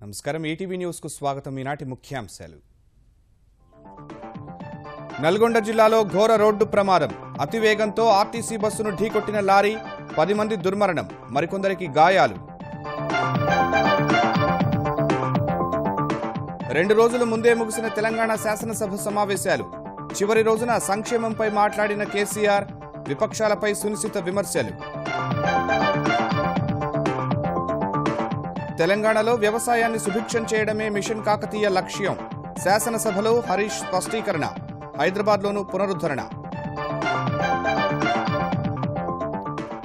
నమస్కారం ETV news కు స్వాగతం ఈనాటి ముఖ్యాంశాలు నల్గొండ జిల్లాలో ఘోర రోడ్డు ప్రమాదం అతివేగంతో ఆర్టీసీ బస్సును ఢీకొట్టిన లారీ 10 మంది దుర్మరణం మరికొందరికి గాయాలు 2 రోజుల ముందే ముగిసిన తెలంగాణ శాసనసభ సమావేశాలు చివరి రోజున సంక్షేమంపై మాట్లాడిన కేసీఆర్ విపక్షాలపై సునిశిత విమర్శలు తెలంగాణలో వ్యవసాయాన్ని సుభిక్షం చేయడమే మిషన్ కాకతీయ లక్ష్యం శాసనసభలో హరీష్ స్పష్టీకరణ హైదరాబాద్లోనూ పునరుద్ధరణ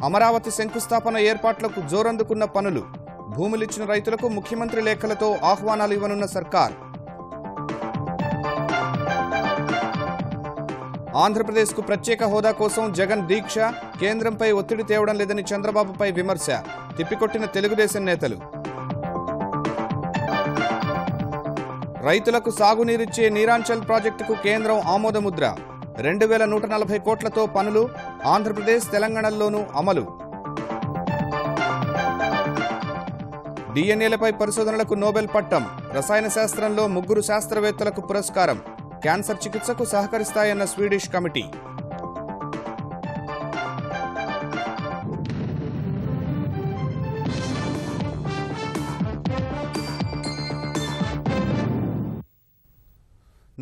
అమరావతి శంకుస్థాపన ఏర్పాట్లకు జోరందుకున్న పనులు భూములిచ్చిన రైతులకు ముఖ్యమంత్రి లేఖలతో ఆహ్వానాలు ఇవ్వనున్న సర్కార్ ఆంధ్రప్రదేశ్కు ప్రత్యేక హోదా కోసం జగన్ దీక్ష కేంద్రంపై ఒత్తిడి తేవడం లేదని చంద్రబాబుపై విమర్శ తిప్పికొట్టిన తెలుగుదేశం నేతలు రైతులకు సాగునీరిచ్చే నీరాంచల్ ప్రాజెక్టుకు కేంద్రం ఆమోదముద్ర 2140 కోట్లతో పనులు ఆంధ్రప్రదేశ్ తెలంగాణలోనూ అమలు డిఎన్ఏలపై పరిశోధనలకు నోబెల్ పట్టం రసాయన శాస్త్రంలో 3 శాస్త్రవేత్తలకు పురస్కారం క్యాన్సర్ చికిత్సకు సహకరిస్తాయన్న స్వీడిష్ కమిటీ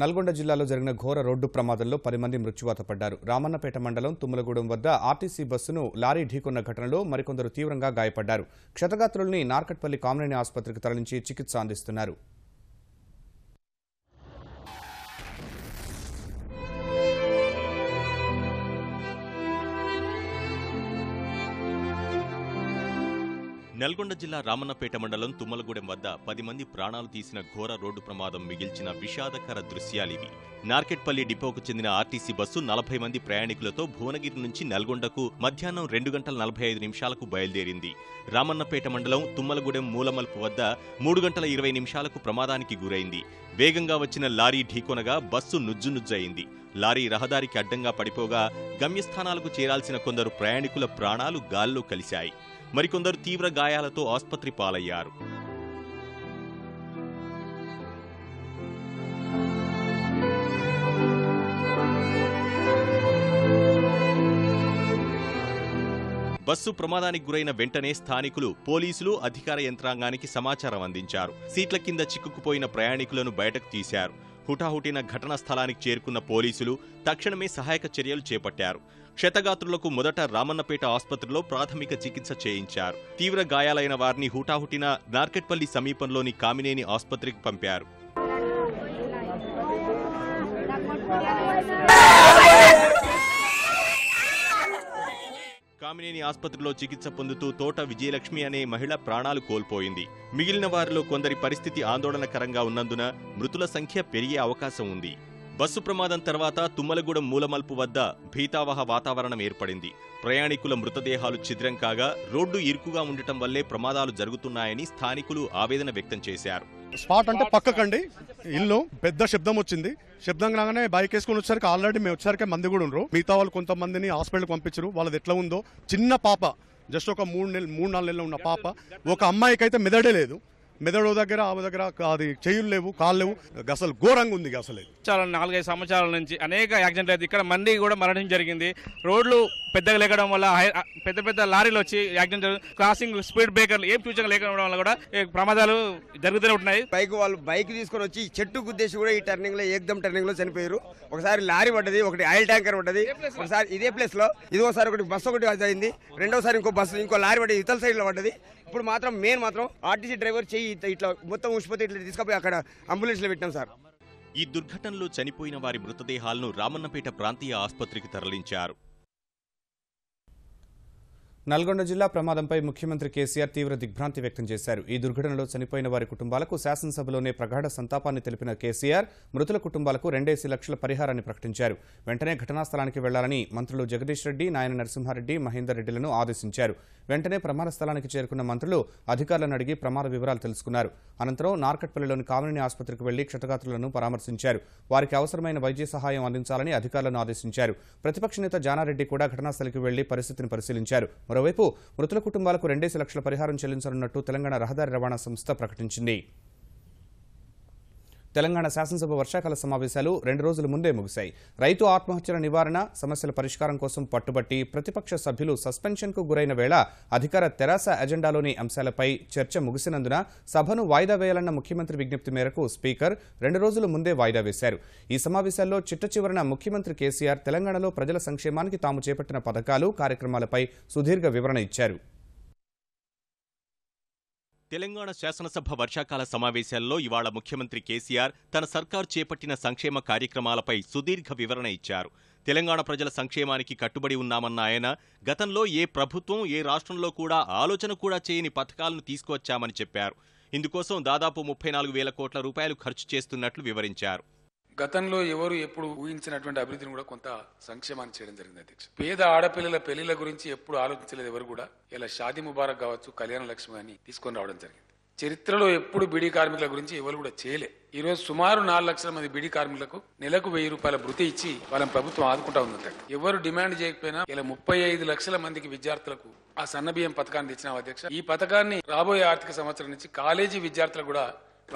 నల్గొండ జిల్లాలో జరిగిన ఘోర రోడ్డు ప్రమాదంలో 10 మంది మృత్యువాత పడ్డారు రామన్నపేట మండలం తుమ్మలగూడెం వద్ద ఆర్టీసీ బస్సును లారీ ఢీకొన్న ఘటనలో మరికొందరు తీవ్రంగా గాయపడ్డారు క్షతగాత్రుల్ని నార్కట్పల్లి కామినేని ఆసుపత్రికి తరలించి చికిత్స అందిస్తున్నారు నల్గొండ జిల్లా రామన్నపేట మండలం తుమ్మలగూడెం వద్ద 10 మంది ప్రాణాలు తీసిన ఘోర రోడ్డు ప్రమాదం మిగిల్చిన విషాదకర దృశ్యాలివి నార్కెట్పల్లి డిపోకు చెందిన ఆర్టీసీ బస్సు 40 మంది ప్రయాణికులతో భువనగిరి నుంచి నల్గొండకు మధ్యాహ్నం 2:45 బయలుదేరింది రామన్నపేట మండలం తుమ్మలగూడెం మూలమల్పు వద్ద 3:20 ప్రమాదానికి గురైంది వేగంగా వచ్చిన లారీ ఢీకొనగా బస్సు నుజ్జునుజ్జయింది లారీ రహదారికి అడ్డంగా పడిపోగా గమ్యస్థానాలకు చేరాల్సిన కొందరు ప్రయాణికుల ప్రాణాలు గాల్లో కలిశాయి మరికొందరు తీవ్ర గాయాలతో ఆసుపత్రి పాలయ్యారు బస్సు ప్రమాదానికి గురైన వెంటనే స్థానికులు పోలీసులు అధికార యంత్రాంగానికి సమాచారం అందించారు సీట్ల కింద చిక్కుకుపోయిన ప్రయాణికులను బయటకు తీశారు హుటాహుటిన ఘటనా స్థలానికి చేరుకున్న పోలీసులు తక్షణమే సహాయక చర్యలు చేపట్టారు క్షతగాత్రులకు మొదట రామన్నపేట ఆసుపత్రిలో ప్రాథమిక చికిత్స చేయించారు తీవ్ర గాయాలైన వారిని హుటాహుటిన నార్కెట్పల్లి సమీపంలోని కామినేని ఆసుపత్రికి పంపారు కామినేని ఆసుపత్రిలో చికిత్స పొందుతూ తోట విజయలక్ష్మి అనే మహిళ ప్రాణాలు కోల్పోయింది మిగిలిన వారిలో కొందరి పరిస్థితి ఆందోళనకరంగా ఉన్నందున మృతుల సంఖ్య పెరిగే అవకాశం ఉంది బస్సు ప్రమాదం తర్వాత తుమ్మలగూడెం మూలమల్పు వద్ద భీతావహ వాతావరణం ఏర్పడింది ప్రయాణికుల మృతదేహాలు ఛిద్రం కాగా రోడ్డు ఇరుకుగా ఉండటం వల్లే ప్రమాదాలు జరుగుతున్నాయని స్థానికులు ఆవేదన వ్యక్తం చేశారు స్పాట్ అంటే పక్కకండి ఇల్లు పెద్ద శబ్దం వచ్చింది శబ్దం రాగానే బైక్ వేసుకుని వచ్చేసరికి ఆల్రెడీ మేము వచ్చేసరికి మంది కూడా ఉండరు మిగతా వాళ్ళు కొంతమందిని హాస్పిటల్కి పంపించారు వాళ్ళది ఎట్లా ఉందో చిన్న పాప జస్ట్ ఒక 3-4 నెలలు ఉన్న పాప ఒక అమ్మాయికి అయితే మెదడే లేదు మెదడు దగ్గర ఆమె దగ్గర అది చెయ్యులు లేవు కాళ్ళు లేవు అసలు ఘోరంగా ఉంది అసలు చాలా 4-5 సంవత్సరాల నుంచి అనేక యాక్సిడెంట్లు అయితే ఇక్కడ మంది కూడా మరణం జరిగింది రోడ్లు పెద్దగా లేకడం వల్ల పెద్ద పెద్ద లారీలు వచ్చి యాక్సిడెంట్ క్రాసింగ్ స్పీడ్ బ్రేకర్లు ఏం సూచన లేకపోవడం వల్ల కూడా ప్రమాదాలు జరుగుతూనే ఉంటున్నాయి వాళ్ళు బైక్ తీసుకొని వచ్చి చెట్టు గుద్దేసి కూడా ఈ టర్నింగ్ లో ఏకదం టర్నింగ్ లో చనిపోయారు ఒకసారి లారీ పడ్డది ఒకటి ఆయిల్ ట్యాంకర్ పడ్డది ఒకసారి ఇదే ప్లేస్ లో ఇదోసారి ఒకటి బస్సు ఒకటి అయింది రెండోసారి ఇంకో లారీ పడ్డది ఇతల సైడ్ లో పడ్డది ఇప్పుడు మాత్రం మాత్రం ఆర్టీసీ డ్రైవర్ చెయ్యి ఇట్లా మొత్తం ఉష్పతి ఇట్లా తీసుకుపోయి అక్కడ అంబులెన్స్ లో పెట్టాం సార్ ఈ దుర్ఘటనలో చనిపోయిన వారి మృతదేహాలను రామన్నపేట ప్రాంతీయ ఆసుపత్రికి తరలించారు నల్గొండ జిల్లా ప్రమాదంపై ముఖ్యమంత్రి కేసీఆర్ తీవ్ర దిగ్భ్రాంతి వ్యక్తం చేశారు ఈ దుర్ఘటనలో చనిపోయిన వారి కుటుంబాలకు శాసనసభలోనే ప్రగాఢ సంతాపాన్ని తెలిపిన కేసీఆర్ మృతుల కుటుంబాలకు 2 లక్షల పరిహారాన్ని ప్రకటించారు వెంటనే ఘటనా స్థలానికి వెళ్లాలని మంత్రులు జగదీష్ రెడ్డి నాయన నరసింహారెడ్డి మహేందర్ రెడ్డిలను ఆదేశించారు వెంటనే ప్రమాద స్థలానికి చేరుకున్న మంత్రులు అధికారులను అడిగి ప్రమాద వివరాలు తెలుసుకున్నారు అనంతరం నార్కట్పల్లిలోని కామినేని ఆసుపత్రికి వెళ్లి క్షతగాత్రులను పరామర్శించారు వారికి అవసరమైన వైద్య సహాయం అందించాలని అధికారులను ఆదేశించారు ప్రతిపక్ష నేత జానారెడ్డి కూడా ఘటనాస్థలికి వెళ్లి పరిస్థితిని పరిశీలించారు మరోవైపు మృతుల కుటుంబాలకు 2 లక్షల పరిహారం చెల్లించనున్నట్టు తెలంగాణ రహదారి రవాణా సంస్థ ప్రకటించింది తెలంగాణ శాసనసభ వర్షాకాల సమావేశాలు 2 రోజుల ముందే ముగిశాయి. రైతు ఆత్మహత్యల నివారణ, సమస్యల పరిష్కారం కోసం పట్టుబట్టి ప్రతిపక్ష సభ్యులు సస్పెన్షన్కు గురైన వేళ అధికార తెరాస ఎజెండాలోని అంశాలపై చర్చ ముగిసినందున సభను వాయిదా వేయాలన్న ముఖ్యమంత్రి విజ్ఞప్తి మేరకు స్పీకర్ 2 రోజుల ముందే వాయిదా వేశారు. ఈ సమావేశాల్లో చిట్టచివరన ముఖ్యమంత్రి కేసీఆర్ తెలంగాణలో ప్రజల సంక్షేమానికి తాము చేపట్టిన పథకాలు, కార్యక్రమాలపై సుదీర్ఘ వివరణ ఇచ్చారు. తెలంగాణ శాసనసభ వర్షాకాల సమావేశాల్లో ఇవాళ ముఖ్యమంత్రి కేసీఆర్ తన సర్కారు చేపట్టిన సంక్షేమ కార్యక్రమాలపై సుదీర్ఘ వివరణ ఇచ్చారు. తెలంగాణ ప్రజల సంక్షేమానికి కట్టుబడి ఉన్నామన్న ఆయన గతంలో ఏ ప్రభుత్వం, ఏ రాష్ట్రంలో కూడా ఆలోచన కూడా చేయని పథకాలను తీసుకువచ్చామని చెప్పారు. ఇందుకోసం దాదాపు 34,000 కోట్ల రూపాయలు ఖర్చు చేస్తున్నట్లు వివరించారు. గతంలో ఎవరు ఎప్పుడు ఊహించినటువంటి అభివృద్ధిని కూడా కొంత సంక్షేమాన్ని చేయడం జరిగింది అధ్యక్ష. పేద ఆడపిల్లల పెళ్లిళ్ల గురించి ఎప్పుడు ఆలోచించలేదు ఎవరు కూడా. ఇలా షాదీ ముబారక్ కావచ్చు, కళ్యాణ లక్ష్మి అని తీసుకొని రావడం జరిగింది. చరిత్రలో ఎప్పుడు బీడీ కార్మికుల గురించి ఎవరు కూడా చేయలే. ఈ రోజు సుమారు 4 లక్షల మంది బీడీ కార్మికులకు నెలకు 1,000 రూపాయల భృతి ఇచ్చి వాళ్ళని ప్రభుత్వం ఆదుకుంటా ఉంది. ఎవరు డిమాండ్ చేయకపోయినా ఇలా 35 లక్షల మందికి విద్యార్థులకు ఆ సన్నబియ్యం పథకాన్ని తెచ్చిన అధ్యక్ష. ఈ పథకాన్ని రాబోయే ఆర్థిక సంవత్సరం నుంచి కాలేజీ విద్యార్థులకు కూడా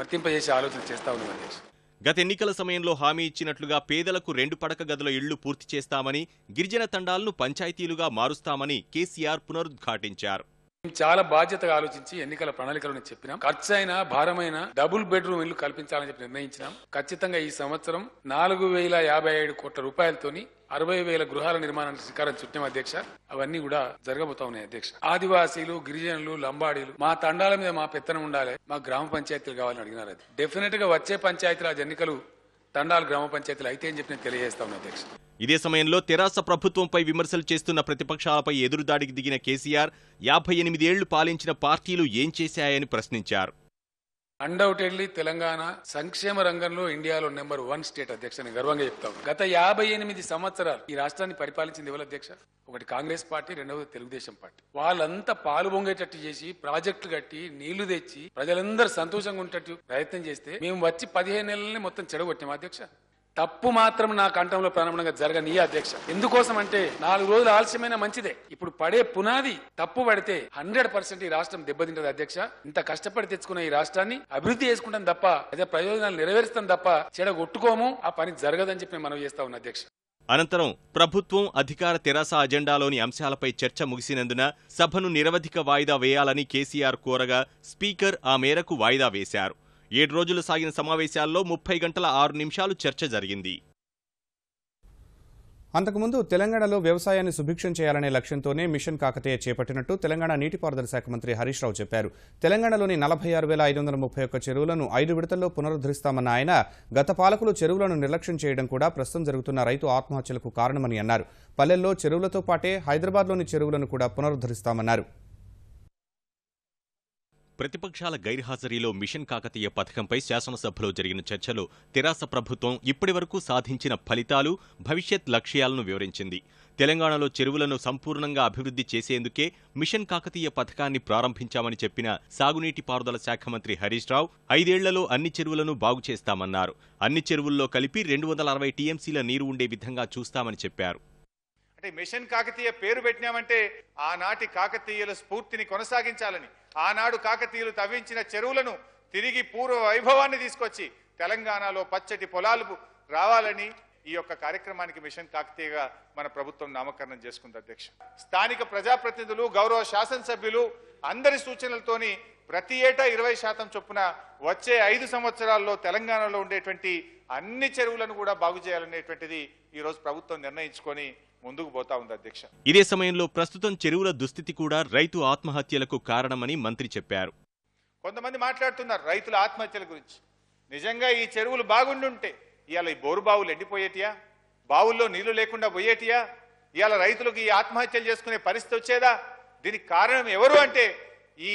వర్తింపజేసే ఆలోచన చేస్తా ఉన్నాం అధ్యక్ష. గత ఎన్నికల సమయంలో హామీ ఇచ్చినట్లుగా పేదలకు 2 పడక గదుల ఇళ్లు పూర్తి చేస్తామని, గిరిజన తండాలను పంచాయతీలుగా మారుస్తామని కేసీఆర్ పునరుద్ఘాటించారు. చాలా బాధ్యతగా ఆలోచించి ఎన్నికల ప్రణాళికలను చెప్పినాం. ఖర్చైన భారమైన డబుల్ బెడ్రూమ్ ఇల్లు కల్పించాలని చెప్పి నిర్ణయించినాం. ఖచ్చితంగా ఈ సంవత్సరం 4,057 కోట్ల రూపాయలతోని 60,000 గృహాల నిర్మాణానికి శ్రీకారం చుట్టాం అధ్యక్ష. అవన్నీ కూడా జరగబోతా ఉన్నాయి అధ్యక్ష. ఆదివాసీలు, గిరిజనులు, లంబాడీలు మా తండాల మీద మా పెత్తనం ఉండాలి, మా గ్రామ పంచాయతీలు కావాలని అడిగినారు. అది డెఫినెట్ గా వచ్చే పంచాయతీరాజ్ ఎన్నికలు తండాలు గ్రామ పంచాయతీలు అయితే అని చెప్పి నేను తెలియజేస్తా ఉన్నా అధ్యక్ష. ఇదే సమయంలో తెరాస ప్రభుత్వంపై విమర్శలు చేస్తున్న ప్రతిపక్షాలపై ఎదురుదాడికి దిగిన కేసీఆర్ 58 ఏళ్లు పాలించిన పార్టీలు ఏం చేశాయని ప్రశ్నించారు. అన్డౌటెడ్లీ తెలంగాణ సంక్షేమ రంగంలో ఇండియాలో నెంబర్ 1 స్టేట్ అధ్యక్ష. నేను గర్వంగా చెప్తాను. గత 58 సంవత్సరాలు ఈ రాష్ట్రాన్ని పరిపాలించింది ఎవరు అధ్యక్ష? ఒకటి కాంగ్రెస్ పార్టీ, రెండవది తెలుగుదేశం పార్టీ. వాళ్ళంతా పాలు పొంగేటట్టు చేసి ప్రాజెక్టులు కట్టి నీళ్లు తెచ్చి ప్రజలందరూ సంతోషంగా ఉండేటట్టు ప్రయత్నం చేస్తే మేము వచ్చి 15 నెలలని మొత్తం చెడగొట్టాం అధ్యక్ష. తప్పు మాత్రం నా కంఠంలో ప్రారంభంగా జరగని అధ్యక్ష. ఎందుకోసం అంటే 4 రోజులు ఆలస్యమైన మంచిదే. ఇప్పుడు పడే పునాది తప్పు పడితే 100% ఈ రాష్ట్రం దెబ్బతింటది అధ్యక్ష. ఇంత కష్టపడి తెచ్చుకున్న ఈ రాష్ట్రాన్ని అభివృద్ధి చేసుకుంటాం తప్ప, అదే ప్రయోజనాలు నెరవేరుస్తాం తప్ప చెడగొట్టుకోము. ఆ పని జరగదని చెప్పి మనం చేస్తా ఉన్నా అధ్యక్ష. అనంతరం ప్రభుత్వం, అధికార తెరాస అజెండాలోని అంశాలపై చర్చ ముగిసినందున సభను నిరవధిక వాయిదా వేయాలని కేసీఆర్ కోరగా స్పీకర్ ఆ మేరకు వాయిదా వేశారు. 7 రోజులు సాగిన సమావేశాల్లో 30 గంటల 6 నిమిషాలు చర్చ జరిగింది. అంతకుముందు తెలంగాణలో వ్యవసాయాన్ని సుభిక్షం చేయాలనే లక్ష్యంతోనే మిషన్ కాకతీయ చేపట్టినట్టు తెలంగాణ నీటిపారుదల శాఖ మంత్రి హరీష్ రావు చెప్పారు. తెలంగాణలోని 46,531 చెరువులను 5 విడతల్లో పునరుద్ధరిస్తామన్న ఆయన గత పాలకులు చెరువులను నిర్లక్ష్యం చేయడం కూడా ప్రస్తుతం జరుగుతున్న రైతు ఆత్మహత్యలకు కారణమని అన్నారు. పల్లెల్లో చెరువులతో పాటే హైదరాబాద్లోని చెరువులను కూడా పునరుద్ధరిస్తామన్నారు. ప్రతిపక్షాల గైర్హాజరీలో మిషన్ కాకతీయ పథకంపై శాసనసభలో జరిగిన చర్చలో తెరాస ప్రభుత్వం ఇప్పటివరకు సాధించిన ఫలితాలు, భవిష్యత్ లక్ష్యాలను వివరించింది. తెలంగాణలో చెరువులను సంపూర్ణంగా అభివృద్ధి చేసేందుకే మిషన్ కాకతీయ పథకాన్ని ప్రారంభించామని చెప్పిన సాగునీటి పారుదల శాఖ మంత్రి హరీష్ రావు 5 ఏళ్లలో అన్ని చెరువులను బాగు చేస్తామన్నారు. అన్ని చెరువుల్లో కలిపి 260 టీఎంసీల నీరు ఉండే విధంగా చూస్తామని చెప్పారు. మిషన్ కాకతీయ పేరు పెట్టినామంటే ఆనాటి కాకతీయుల స్ఫూర్తిని కొనసాగించాలని, ఆనాడు కాకతీయులు తవ్వించిన చెరువులను తిరిగి పూర్వ వైభవాన్ని తీసుకొచ్చి తెలంగాణలో పచ్చటి పొలాలు రావాలని ఈ యొక్క కార్యక్రమానికి మిషన్ కాకతీయగా మన ప్రభుత్వం నామకరణం చేసుకుంది అధ్యక్ష. స్థానిక ప్రజాప్రతినిధులు, గౌరవ శాసనసభ్యులు అందరి సూచనలతోని ప్రతి ఏటా 20% చొప్పున వచ్చే 5 సంవత్సరాల్లో తెలంగాణలో ఉండేటువంటి అన్ని చెరువులను కూడా బాగు చేయాలనేటువంటిది ఈ రోజు ప్రభుత్వం నిర్ణయించుకొని ముందుకు పోతా ఉంది అధ్యక్ష. ఇదే సమయంలో ప్రస్తుతం చెరువుల దుస్థితి కూడా రైతు ఆత్మహత్యలకు కారణమని మంత్రి చెప్పారు. కొంతమంది మాట్లాడుతున్నారు రైతుల ఆత్మహత్యల గురించి. నిజంగా ఈ చెరువులు బాగుండుంటే ఇవాళ ఈ బోరు బావులు ఎండిపోయేటియా, బావుల్లో నీళ్లు లేకుండా పోయేటియా, ఇవాళ రైతులకు ఈ ఆత్మహత్యలు చేసుకునే పరిస్థితి వచ్చేదా? దీనికి కారణం ఎవరు అంటే ఈ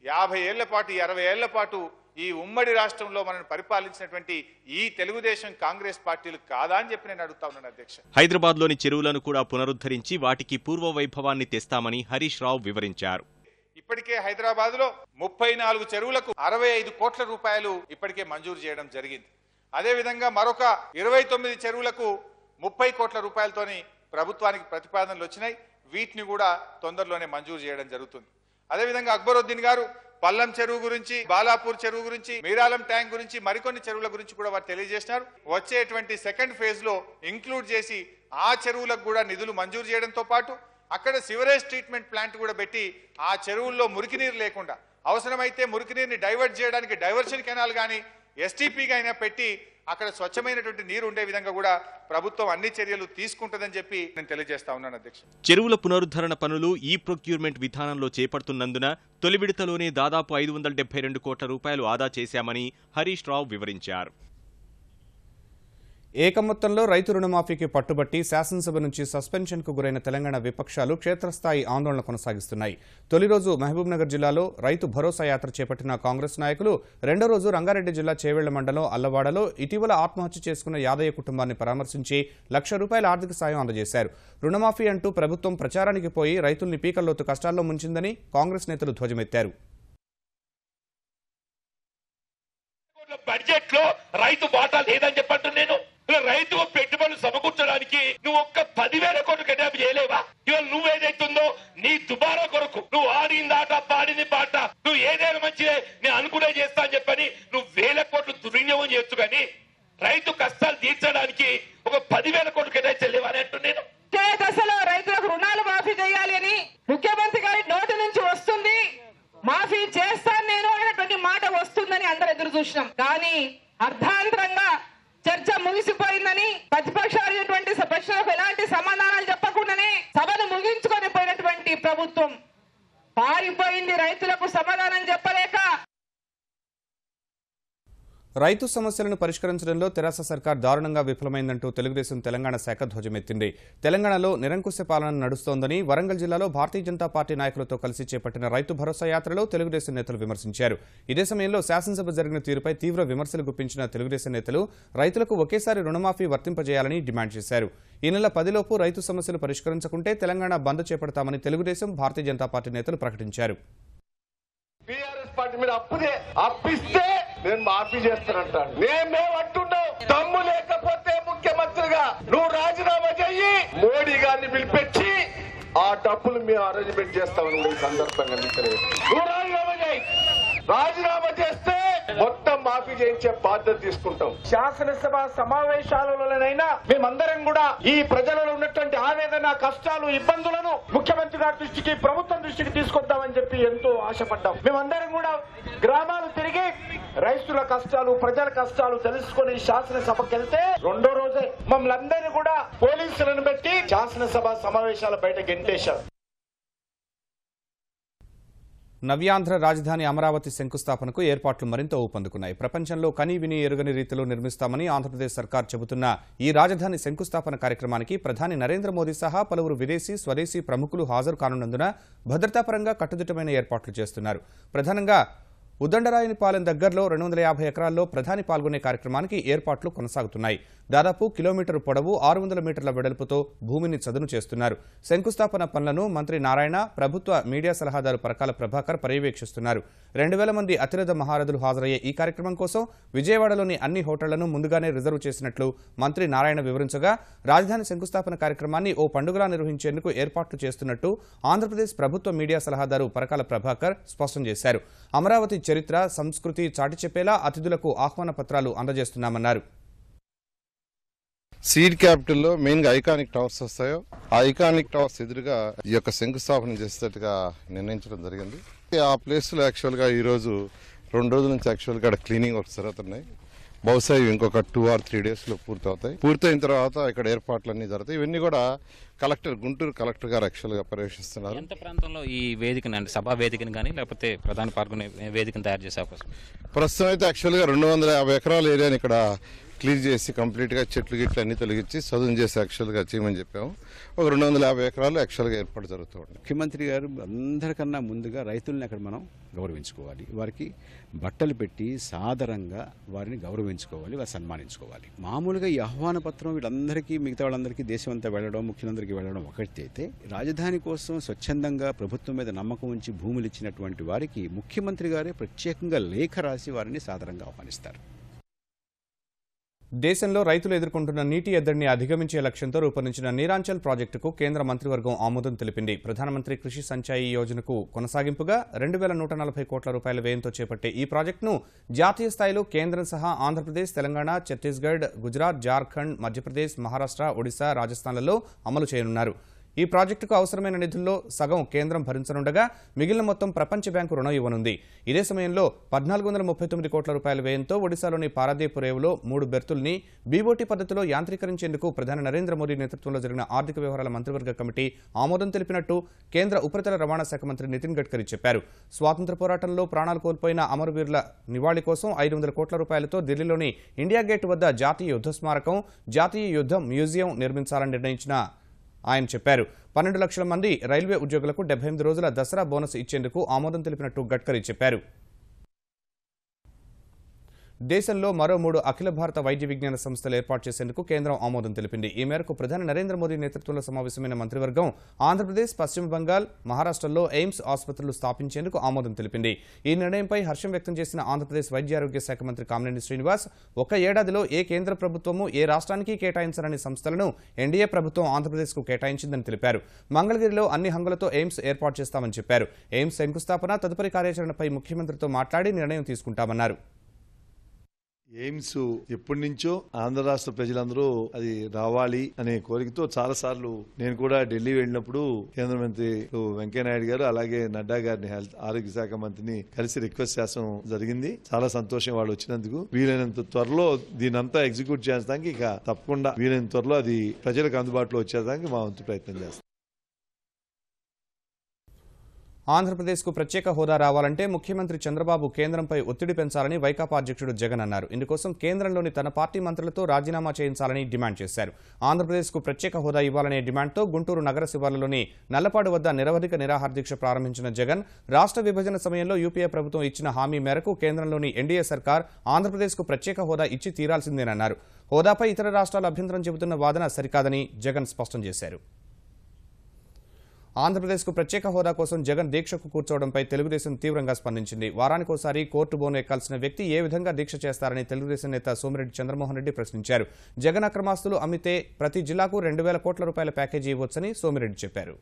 50 ఏళ్ల పాటు, 60 ఏళ్ల పాటు ఈ ఉమ్మడి రాష్ట్రంలో మనం పరిపాలించినటువంటి ఈ తెలుగుదేశం, కాంగ్రెస్ పార్టీలు కాదా అని చెప్పి నేను అడుగుతా ఉన్నాను అధ్యక్ష. హైదరాబాద్లోని చెరువులను కూడా పునరుద్ధరించి వాటికి పూర్వ వైభవాన్ని తెస్తామని హరీష్ రావు వివరించారు. ఇప్పటికే హైదరాబాద్ లో 34 చెరువులకు 65 కోట్ల రూపాయలు ఇప్పటికే మంజూరు చేయడం జరిగింది. అదేవిధంగా మరొక 29 చెరువులకు 30 కోట్ల రూపాయలతోని ప్రభుత్వానికి ప్రతిపాదనలు వచ్చినాయి. వీటిని కూడా తొందరలోనే మంజూరు చేయడం జరుగుతుంది. అదేవిధంగా అక్బరుద్దీన్ గారు పల్లం చెరువు గురించి, బాలాపూర్ చెరువు గురించి, మీరాలం ట్యాంక్ గురించి, మరికొన్ని చెరువుల గురించి కూడా వారు తెలియజేసినారు. వచ్చేటువంటి సెకండ్ ఫేజ్ లో ఇంక్లూడ్ చేసి ఆ చెరువులకు కూడా నిధులు మంజూరు చేయడంతో పాటు అక్కడ సివరేజ్ ట్రీట్మెంట్ ప్లాంట్ కూడా పెట్టి ఆ చెరువుల్లో మురికి నీరు లేకుండా అవసరమైతే మురికి నీరుని డైవర్ట్ చేయడానికి డైవర్షన్ కెనాల్ కానీ ఎస్టీపీగా అయినా పెట్టి అక్కడ స్వచ్ఛమైనటువంటి నీరు ఉండే విధంగా కూడా ప్రభుత్వం అన్ని చర్యలు తీసుకుంటుందని చెప్పి నేను తెలియజేస్తా ఉన్నాను అధ్యక్ష. చెరువుల పునరుద్ధరణ పనులు ఈ ప్రొక్యూర్మెంట్ విధానంలో చేపడుతున్నందున తొలి విడతలోనే దాదాపు 572 కోట్ల రూపాయలు ఆదా చేశామని హరీష్ రావు వివరించారు. ఏకమొత్తంలో రైతు రుణమాఫీకి పట్టుబట్టి శాసనసభ నుంచి సస్పెన్షన్కు గురైన తెలంగాణ విపక్షాలు క్షేత్రస్థాయి ఆందోళన కొనసాగిస్తున్నాయి. తొలి రోజు మహబూబ్నగర్ జిల్లాలో రైతు భరోసా యాత్ర చేపట్టిన కాంగ్రెస్ నాయకులు రెండో రోజు రంగారెడ్డి జిల్లా చేవెళ్ల మండలం అల్లవాడలో ఇటీవల ఆత్మహత్య చేసుకున్న యాదయ్య కుటుంబాన్ని పరామర్శించి ₹1,00,000 ఆర్థిక సాయం అందజేశారు. రుణమాఫీ అంటూ ప్రభుత్వం ప్రచారానికి పోయి రైతుల్ని పీకల్లోతు కష్టాల్లో ముంచిందని కాంగ్రెస్ నేతలు ధ్వజమెత్తారు. బడ్జెట్ లో రైతు వాటా లేదని చెప్పంటు నేను రైతు పెట్టుబడులు సమకూర్చడానికి నువ్వు ఒక్క 10,000 కోట్లు కేటాయింపు చేయలేవా? ఇవాళ నువ్వేదైతుందో నీ దుబారా కొరకు నువ్వు ఆడింది ఆట పాడింది పాట నువ్వు ఏదైనా మంచిదే నేను అనుకునే చేస్తా అని చెప్పని నువ్వు 1,000 కోట్లు దుర్వినియోగం చేయొచ్చు కానీ రైతు కష్టాలు తీర్చడానికి ఒక 10,000 కోట్లు కేటాయించలేవా అని అంటూ నేను దశలో రైతులకు రుణాలు మాఫీ చేయాలి అని ముఖ్యమంత్రి గారి నోటి నుంచి వస్తుంది. మాఫీ చేస్తాను నేను అనేటువంటి మాట వస్తుందని అందరూ ఎదురు చూసినాం. కానీ అర్ధాంతరంగా చర్చ ముగిసిపోయిందని ప్రతిపక్షాలు ప్రశ్నలకు ఎలాంటి సమాధానాలు చెప్పకుండానే సభను ముగించుకొని పోయినటువంటి ప్రభుత్వం పారిపోయింది. రైతులకు సమాధానం చెప్పలేక రైతు సమస్యలను పరిష్కరించడంలో తెరాస సర్కార్ దారుణంగా విఫలమైందంటూ తెలుగుదేశం తెలంగాణ శాఖ ధ్వజమెత్తింది. తెలంగాణలో నిరంకుశ పాలన నడుస్తోందని వరంగల్ జిల్లాలో భారతీయ జనతా పార్టీ నాయకులతో కలిసి చేపట్టిన రైతు భరోసా యాత్రలో తెలుగుదేశం నేతలు విమర్శించారు. ఇదే సమయంలో శాసనసభ జరిగిన తీరుపై తీవ్ర విమర్శలు గుప్పించిన తెలుగుదేశం నేతలు రైతులకు ఒకేసారి రుణమాఫీ వర్తింపజేయాలని డిమాండ్ చేశారు. ఈ నెల 10లోపు రైతు సమస్యలు పరిష్కరించకుంటే తెలంగాణ బంద్ చేపడతామని తెలుగుదేశం భారతీయ జనతా పార్టీ నేతలు ప్రకటించారు. అప్పిస్తే నేను మాఫీ చేస్తానంటాను. మేము అంటున్నావు దమ్ము లేకపోతే ముఖ్యమంత్రిగా నువ్వు రాజీనామా చెయ్యి, మోడీ గారిని పిలిపించి ఆ డబ్బులు మేము అరేంజ్మెంట్ చేస్తామని ఈ సందర్భంగా నువ్వు రాజీనామా చేయి. రాజీనామా చేస్తే మొత్తం మాఫీ చేయించే బాధ్యత తీసుకుంటాం. శాసనసభ సమావేశాలలోనైనా మేమందరం కూడా ఈ ప్రజలలో ఉన్నటువంటి ఆవేదన, కష్టాలు, ఇబ్బందులను ముఖ్యమంత్రి గారి దృష్టికి, ప్రభుత్వం దృష్టికి తీసుకొద్దామని చెప్పి ఎంతో ఆశపడ్డాం. మేమందరం కూడా గ్రామాలు తిరిగి రైతుల కష్టాలు, ప్రజల కష్టాలు తెలుసుకుని శాసనసభకి వెళ్తే రెండో రోజే మమ్మల్ని అందరినీ కూడా పోలీసులను పెట్టి శాసనసభ సమావేశాల బయట గెంటేశారు. నవ్యాంధ్ర రాజధాని అమరావతి శంకుస్థాపనకు ఏర్పాట్లు మరింత ఊపందుకున్నాయి. ప్రపంచంలో కనీ విని ఎరుగని రీతిలో నిర్మిస్తామని ఆంధ్రప్రదేశ్ సర్కార్ చెబుతున్న ఈ రాజధాని శంకుస్థాపన కార్యక్రమానికి ప్రధాని నరేంద్ర మోదీ సహా పలువురు విదేశీ, స్వదేశీ ప్రముఖులు హాజరు కానున్నందున భద్రతాపరంగా కట్టుదిట్టమైన ఏర్పాట్లు చేస్తున్నారు. ప్రధానంగా ఉద్దండరాయనిపాలెం దగ్గరలో 250 ఎకరాల్లో ప్రధాని పాల్గొనే కార్యక్రమానికి ఏర్పాట్లు కొనసాగుతున్నాయి. దాదాపు కిలోమీటర్ పొడవు, 600 మీటర్ల వెడల్పుతో భూమిని చదును చేస్తున్నారు. శంకుస్థాపన పనులను మంత్రి నారాయణ, ప్రభుత్వ మీడియా సలహాదారు పరకాల ప్రభాకర్ పర్యవేక్షిస్తున్నారు. 2,000 మంది అతిరథ మహారథులు హాజరయ్యే ఈ కార్యక్రమం కోసం విజయవాడలోని అన్ని హోటళ్లను ముందుగానే రిజర్వ్ చేసినట్లు మంత్రి నారాయణ వివరించగా, రాజధాని శంకుస్థాపన కార్యక్రమాన్ని ఓ పండుగలా నిర్వహించేందుకు ఏర్పాట్లు చేస్తున్నట్టు ఆంధ్రప్రదేశ్ ప్రభుత్వ మీడియా సలహాదారు పరకాల ప్రభాకర్ స్పష్టం చేశారు. అమరావతి చరిత్ర, సంస్కృతి చాటి చెప్పేలా అతిథులకు ఆహ్వాన పత్రాలు అందజేస్తున్నామన్నారు. సీడ్ క్యాపిటల్లో మెయిన్ గా ఐకానిక్ టవర్స్ వస్తాయో ఆ ఐకానిక్ టవర్స్ ఎదురుగా ఈ యొక్క శంకుస్థాపన చేసేట్టుగా నిర్ణయించడం జరిగింది. ఆ ప్లేస్ లో యాక్చువల్ గా ఈ రోజు 2 రోజుల నుంచి యాక్చువల్ గా క్లీనింగ్ వర్క్స్ జరుగుతున్నాయి. బహుశా ఇంకొక 2 or 3 days లో పూర్తవుతాయి. పూర్తయిన తర్వాత ఇక్కడ ఏర్పాట్లన్నీ జరుగుతాయి. ఇవన్నీ కూడా గుంటూరు కలెక్టర్ గారు యాక్చువల్ గా పర్యవేక్షిస్తున్నారు. ఎంత ప్రాంతంలో ఈ వేదికను, అంటే సభా వేదికను కానీ లేకపోతే ప్రధాని పాల్గొనే వేదికను తయారు చేసే అవకాశం? ప్రస్తుతం అయితే యాక్చువల్ గా 250 ఎకరాల ఏరియాని ఇక్కడ క్లీన్ చేసి కంప్లీట్ గా చెట్లు గిట్లు అన్ని తొలగించి చదువు చేసి యాక్చువల్ గా చేయమని చెప్పాము. ఒక 250 ఎకరాలు యాక్చువల్ గా ఏర్పాటు జరుగుతూ ఉంది. ముఖ్యమంత్రి గారు అందరికన్నా ముందుగా రైతుల్ని అక్కడ మనం గౌరవించుకోవాలి. వారికి బట్టలు పెట్టి సాదరంగా వారిని గౌరవించుకోవాలి, వారిని సన్మానించుకోవాలి. మామూలుగా ఈ ఆహ్వాన పత్రం వీళ్ళందరికీ, మిగతా వాళ్ళందరికీ దేశం అంతా వెళ్ళడం, ముఖ్యమంత్రికి వెళ్ళడం ఒకటి అయితే, రాజధాని కోసం స్వచ్ఛందంగా ప్రభుత్వం మీద నమ్మకం ఉంచి భూములు ఇచ్చినటువంటి వారికి ముఖ్యమంత్రి గారే ప్రత్యేకంగా లేఖ రాసి వారిని సాదరంగా ఆహ్వానిస్తారు. దేశంలో రైతులు ఎదుర్కొంటున్న నీటి ఎద్దడిని అధిగమించే లక్ష్యంతో రూపొందించిన నీరాంచల్ ప్రాజెక్టుకు కేంద్ర మంత్రివర్గం ఆమోదం తెలిపింది. ప్రధానమంత్రి కృషి సంచాయి యోజనకు కొనసాగింపుగా 2140 కోట్ల రూపాయల వ్యయంతో చేపట్టే ఈ ప్రాజెక్టును జాతీయ స్థాయిలో కేంద్రం సహా ఆంధ్రప్రదేశ్, తెలంగాణ, ఛత్తీస్గఢ్, గుజరాత్, జార్ఖండ్, మధ్యప్రదేశ్, మహారాష్ట్ర, ఒడిశా, రాజస్థాన్లలో అమలు చేయనున్నారు. ఈ ప్రాజెక్టుకు అవసరమైన నిధుల్లో సగం కేంద్రం భరించనుండగా మిగిలిన మొత్తం ప్రపంచ బ్యాంకు రుణం ఇవ్వనుంది. ఇదే సమయంలో 1439 కోట్ల రూపాయల వ్యయంతో ఒడిశాలోని పారాదీప్ రేవులో 3 బెర్తుల్ని బీఓటీ పద్ధతిలో యాంత్రీకరించేందుకు ప్రధాని నరేంద్ర మోదీ నేతృత్వంలో జరిగిన ఆర్థిక వ్యవహారాల మంత్రివర్గ కమిటీ ఆమోదం తెలిపినట్టు కేంద్ర ఉపరితల రవాణా శాఖ మంత్రి నితిన్ గడ్కరీ చెప్పారు. స్వాతంత్ర్య పోరాటంలో ప్రాణాలు కోల్పోయిన అమరవీరుల నివాళి కోసం 500 కోట్ల రూపాయలతో ఢిల్లీలోని ఇండియా గేట్ వద్ద జాతీయ యుద్ధ స్మారకం, జాతీయ యుద్ధ మ్యూజియం నిర్మించాలని నిర్ణయించిన ఆయన చెప్పారు. 12 లక్షల మంది రైల్వే ఉద్యోగులకు 78 రోజుల దసరా బోనస్ ఇచ్చేందుకు ఆమోదం తెలిపినట్టు గడ్కరీ చెప్పారు. దేశంలో మరో 3 అఖిల భారత వైద్య విజ్ఞాన సంస్థలు ఏర్పాటు చేసేందుకు కేంద్రం ఆమోదం తెలిపింది. ఈ మేరకు ప్రధాని నరేంద్ర మోదీ నేతృత్వంలో సమావేశమైన మంత్రివర్గం ఆంధ్రప్రదేశ్, పశ్చిమ బంగాల్, మహారాష్ట్రలో ఎయిమ్స్ ఆసుపత్రులు స్థాపించేందుకు ఆమోదం తెలిపింది. ఈ నిర్ణయంపై హర్షం వ్యక్తం చేసిన ఆంధ్రప్రదేశ్ వైద్య ఆరోగ్య శాఖ మంత్రి కామినేని శ్రీనివాస్, ఒక ఏడాదిలో ఏ కేంద్ర ప్రభుత్వమూ ఏ రాష్ట్రానికి కేటాయించరని సంస్థలను ఎన్డీఏ ప్రభుత్వం ఆంధ్రప్రదేశ్కు కేటాయించిందని తెలిపారు. మంగళగిరిలో అన్ని హంగులతో ఎయిమ్స్ ఏర్పాటు చేస్తామని చెప్పారు. ఎయిమ్స్ శంకుస్థాపన, తదుపరి కార్యాచరణపై ముఖ్యమంత్రితో మాట్లాడి నిర్ణయం తీసుకుంటామన్నారు. ఎయిమ్స్ ఎప్పటి నుంచో ఆంధ్ర రాష్ట్ర ప్రజలందరూ అది రావాలి అనే కోరికతో చాలా సార్లు నేను కూడా ఢిల్లీ వెళ్ళినప్పుడు కేంద్ర మంత్రి వెంకయ్యనాయుడు గారు అలాగే నడ్డా గారిని హెల్త్ ఆరోగ్య శాఖ మంత్రిని కలిసి రిక్వెస్ట్ చేస్తాం జరిగింది. చాలా సంతోషం వాళ్ళు వచ్చినందుకు. వీలైనంత త్వరలో దీనంతా ఎగ్జిక్యూట్ చేస్తానికి ఇక తప్పకుండా వీలైనంత త్వరలో అది ప్రజలకు అందుబాటులో వచ్చేదానికి మా వంతు ప్రయత్నం చేస్తాం. ఆంధ్రప్రదేశ్కు ప్రత్యేక హోదా రావాలంటే ముఖ్యమంత్రి చంద్రబాబు కేంద్రంపై ఒత్తిడి పెంచాలని వైకాపా అధ్యక్షుడు జగన్ అన్నారు. ఇందుకోసం కేంద్రంలోని తన పార్టీ మంత్రులతో రాజీనామా చేయించాలని డిమాండ్ చేశారు. ఆంధ్రప్రదేశ్కు ప్రత్యేక హోదా ఇవ్వాలనే డిమాండ్తో గుంటూరు నగర శివార్లలోని నల్లపాడు వద్ద నిరవధిక నిరాహార దీక్ష ప్రారంభించిన జగన్, రాష్ట్ర విభజన సమయంలో యూపీఏ ప్రభుత్వం ఇచ్చిన హామీ మేరకు కేంద్రంలోని ఎన్డీఏ సర్కార్ ఆంధ్రప్రదేశ్కు ప్రత్యేక హోదా ఇచ్చి తీరాల్సిందేనన్నారు. హోదాపై ఇతర రాష్ట్రాలు అభ్యంతరం చెబుతున్న వాదన సరికాదని జగన్ స్పష్టం చేశారు. ఆంధ్రప్రదేశ్కు ప్రత్యేక హోదా కోసం జగన్ దీక్షకు కూర్చోవడంపై తెలుగుదేశం తీవ్రంగా స్పందించింది. వారానికోసారి కోర్టు బోను ఎక్కాల్సిన వ్యక్తి ఏ విధంగా దీక్ష చేస్తారని తెలుగుదేశం నేత సోమిరెడ్డి చంద్రమోహన్ రెడ్డి ప్రశ్నించారు. జగన్ అక్రమాస్తులు అమ్మితే ప్రతి జిల్లాకు 2000 కోట్ల రూపాయల ప్యాకేజీ ఇవ్వొచ్చని సోమిరెడ్డి చెప్పారు.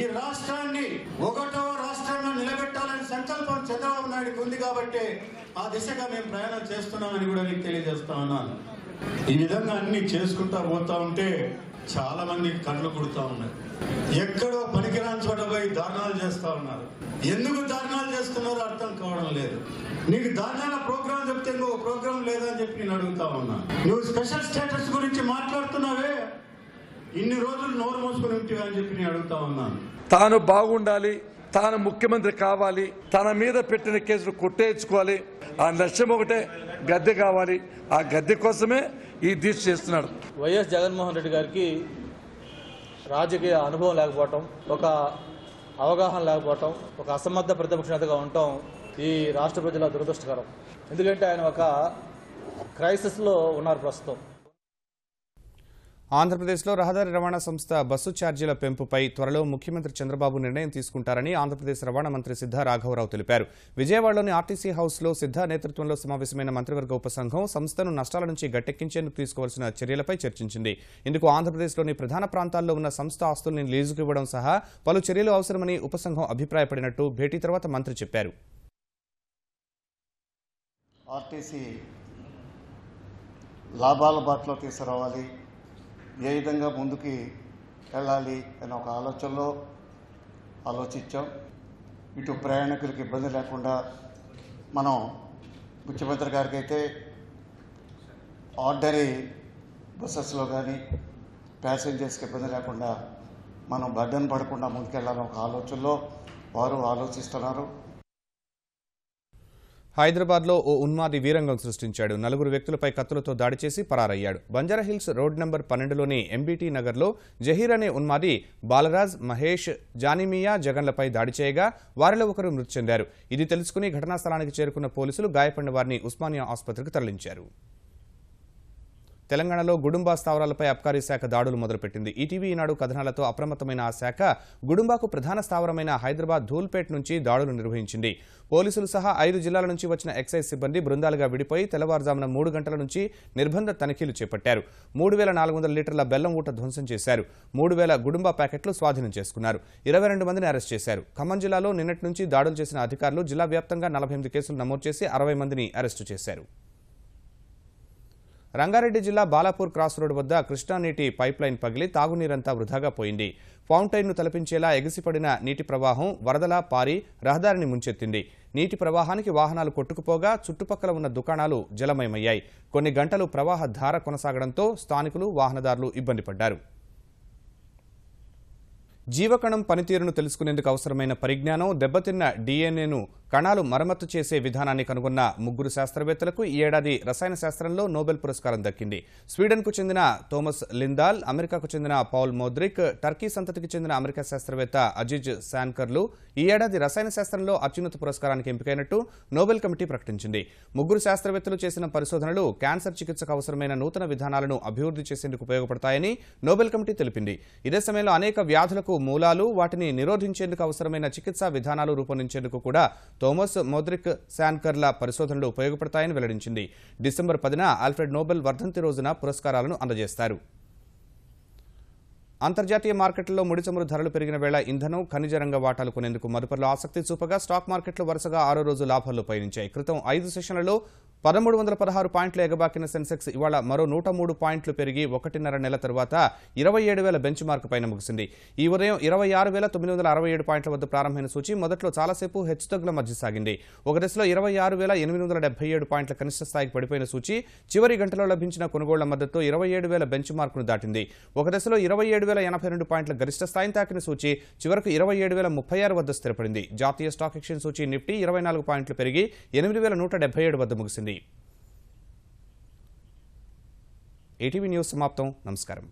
ఈ రాష్ట్రాన్ని 1వ రాష్ట్రంలో నిలబెట్టాలని సంకల్పం చంద్రబాబు నాయుడుకి ఉంది కాబట్టి ఆ దిశగా మేము ప్రయాణం చేస్తున్నామని కూడా మీకు తెలియజేస్తా ఉన్నాను. ఈ విధంగా అన్ని చేసుకుంటా పోతా ఉంటే చాలా మంది కళ్ళు కుడుతా ఉన్నారు. ఎక్కడో పనికిరాని చోట పోయి దారుణాలు చేస్తా ఉన్నారు. ఎందుకు దారుణాలు చేస్తున్నారో అర్థం కావడం లేదు. నీకు దారుణాల ప్రోగ్రాం చెప్తే ఇంకో ప్రోగ్రాం లేదని చెప్పి నేను అడుగుతా ఉన్నా. నువ్వు స్పెషల్ స్టేటస్ గురించి మాట్లాడుతున్నావే, ఇన్ని రోజులు నోరు మూసుకుని ఉంటావా అని చెప్పి నేను అడుగుతా ఉన్నాను. తాను బాగుండాలి, తాను ముఖ్యమంత్రి కావాలి, తన మీద పెట్టిన కేసులు కొట్టేయించుకోవాలి, ఆ లక్ష్యం ఒకటే గద్దె కావాలి. ఆ గద్దె కోసమే ఈ దీక్ష చేస్తున్నాడు. వైఎస్ జగన్మోహన్ రెడ్డి గారికి రాజకీయ అనుభవం లేకపోవటం, ఒక అవగాహన లేకపోవటం, ఒక అసమర్థ ప్రతిపక్ష నేతగా ఉండటం ఈ రాష్ట్ర ప్రజల దురదృష్టకరం. ఎందుకంటే ఆయన ఒక క్రైసిస్లో ఉన్నారు ప్రస్తుతం. ఆంధ్రప్రదేశ్లో రహదారి రవాణా సంస్థ బస్సు ఛార్జీల పెంపుపై త్వరలో ముఖ్యమంత్రి చంద్రబాబు నిర్ణయం తీసుకుంటారని ఆంధ్రప్రదేశ్ రవాణా మంత్రి సిద్ధా రాఘవరావు తెలిపారు. విజయవాడలోని ఆర్టీసీ హౌస్లో సిద్ధా నేతృత్వంలో సమావేశమైన మంత్రివర్గ ఉపసంఘం సంస్థను నష్టాల నుంచి గట్టెక్కించేందుకు తీసుకోవాల్సిన చర్యలపై చర్చించింది. ఇందుకు ఆంధ్రప్రదేశ్లోని ప్రధాన ప్రాంతాల్లో ఉన్న సంస్థ ఆస్తుల్ని లీజుకు ఇవ్వడం సహా పలు చర్యలు అవసరమని ఉపసంఘం అభిప్రాయపడినట్టు భేటీ తర్వాత మంత్రి చెప్పారు. ఆర్టీసీ లాభాల బాటలో తీసుకురావాలి, ఏ విధంగా ముందుకి వెళ్ళాలి అనే ఒక ఆలోచనలో ఆలోచించాం. ఇటు ప్రయాణికులకు ఇబ్బంది లేకుండా మనం ముఖ్యమంత్రి గారికి అయితే ఆర్డినరీ బస్సెస్లో కానీ ప్యాసింజర్స్కి ఇబ్బంది లేకుండా మనం బర్డన్ పడకుండా ముందుకెళ్ళాలని ఒక ఆలోచనలో వారు ఆలోచిస్తున్నారు. హైదరాబాద్లో ఓ ఉన్మాది వీరంగం సృష్టించాడు. 4 వ్యక్తులపై కత్తులతో దాడి చేసి పరారయ్యాడు. బంజారాహిల్స్ రోడ్ నెంబర్ 12లోని ఎంబీటీ నగర్లో జహీర్ అనే ఉన్మాది బాలరాజ్, మహేష్, జానిమియా, జగన్లపై దాడి చేయగా వారిలో ఒకరు మృతి చెందారు. ఇది తెలుసుకుని ఘటనా స్థలానికి చేరుకున్న పోలీసులు గాయపడిన వారిని ఉస్మానియా ఆసుపత్రికి తరలించారు. తెలంగాణలో గుడుంబా స్థావరాలపై అబ్కారీ శాఖ దాడులు మొదలుపెట్టింది. ఈటీవీ ఈనాడు కథనాలతో అప్రమత్తమైన ఆ శాఖ గుడుంబాకు ప్రధాన స్థావరమైన హైదరాబాద్ ధూల్పేట్ నుంచి దాడులు నిర్వహించింది. పోలీసులు సహా 5 జిల్లాల నుంచి వచ్చిన ఎక్సైజ్ సిబ్బంది బృందాలుగా విడిపోయి తెల్లవారుజామున 3 గంటల నుంచి నిర్బంధ తనిఖీలు చేపట్టారు. 3400 లీటర్ల బెల్లం ఊట ధ్వంసం చేశారు. 3000 గుడుంబా ప్యాకెట్లు స్వాధీనం చేసుకున్నారు. 22 మందిని అరెస్ట్ చేశారు. ఖమ్మం జిల్లాలో నిన్నటి నుంచి దాడులు చేసిన అధికారులు జిల్లా వ్యాప్తంగా 48 కేసులు నమోదు చేసి 60 మందిని అరెస్టు చేశారు. రంగారెడ్డి జిల్లా బాలాపూర్ క్రాస్ రోడ్ వద్ద కృష్ణా నీటి పైప్లైన్ పగిలి తాగునీరంతా వృధాగా పోయింది. ఫౌంటైన్ను తలపించేలా ఎగిసిపడిన నీటి ప్రవాహం వరదలా పారి రహదారిని ముంచెత్తింది. నీటి ప్రవాహానికి వాహనాలు కొట్టుకుపోగా చుట్టుపక్కల ఉన్న దుకాణాలు జలమయమయ్యాయి. కొన్ని గంటలు ప్రవాహ ధార కొనసాగడంతో స్థానికులు వాహనదారులు ఇబ్బంది పడ్డారు. జీవకణం పనితీరును తెలుసుకునేందుకు అవసరమైన పరిజ్ఞానం, దెబ్బతిన్న డీఎన్ఏను కణాలు మరమ్మతు చేసే విధానాన్ని కనుగొన్న 3 శాస్త్రవేత్తలకు ఈ ఏడాది రసాయన శాస్త్రంలో నోబెల్ పురస్కారం దక్కింది. స్వీడన్కు చెందిన థోమస్ లిందాల్, అమెరికాకు చెందిన పౌల్ మోద్రిక్, టర్కీ సంతతికి చెందిన అమెరికా శాస్త్రవేత్త అజీజ్ శాన్కర్లు ఈ ఏడాది రసాయన శాస్త్రంలో అత్యున్నత పురస్కారానికి ఎంపికైనట్టు నోబెల్ కమిటీ ప్రకటించింది. 3 శాస్త్రవేత్తలు చేసిన పరిశోధనలు క్యాన్సర్ చికిత్సకు అవసరమైన నూతన విధానాలను అభివృద్ధి చేసేందుకు ఉపయోగపడతాయని నోబెల్ కమిటీ తెలిపింది. ఇదే సమయంలో అనేక వ్యాధులకు మూలాలు, వాటిని నిరోధించేందుకు అవసరమైన చికిత్సా విధానాలు రూపొందించేందుకు కూడా థోమస్, మోద్రిక్, శాన్కర్ల పరిశోధనలు ఉపయోగపడతాయని వెల్లడించింది. డిసెంబర్ 10న ఆల్ఫ్రెడ్ నోబెల్ వర్ధంతి రోజున పురస్కారాలను అందజేస్తారు. అంతర్జాతీయ మార్కెట్లలో ముడి చమురు ధరలు పెరిగిన వేళ ఇంధనం, ఖనిజ రంగ వాటాలు కొనేందుకు మదుపర్లు ఆసక్తి చూపగా స్టాక్ మార్కెట్లు వరుసగా 6వ రోజు లాభాల్లో పయనించాయి. క్రితం 5 సెషన్లలో 1316 పాయింట్లు ఎగబాకిన సెన్సెక్స్ ఇవాళ మరో 103 పాయింట్లు పెరిగి 1.5 నెల తర్వాత 27,000 బెంచ్ మార్క్ పైన ముగిసింది. ఈ ఉదయం 26,967 పాయింట్ల వద్ద ప్రారంభమైన సూచి మొదట్లో చాలాసేపు హెచ్చుతగ్గుల మధ్య సాగింది. ఒక దశలో 26,877 పాయింట్ల కనిష్ట స్థాయికి పడిపోయిన సూచి చివరి గంటలో లభించిన కొనుగోళ్ల మద్దతుతో 27,000 బెంచ్ మార్కును దాటింది. ఒక దశలో 27,082 పాయింట్ల గరిష్ట స్థాయిని తాకిన సూచి చివరకు 27,036 వద్ద స్థిరపడింది. జాతీయ స్టాక్ ఎక్స్చేంజ్ సూచి నిఫ్టీ 24 పాయింట్లు పెరిగి 8,177 వద్ద ముగిసింది. ఏటీవీ న్యూస్ సమాప్తం. నమస్కారం.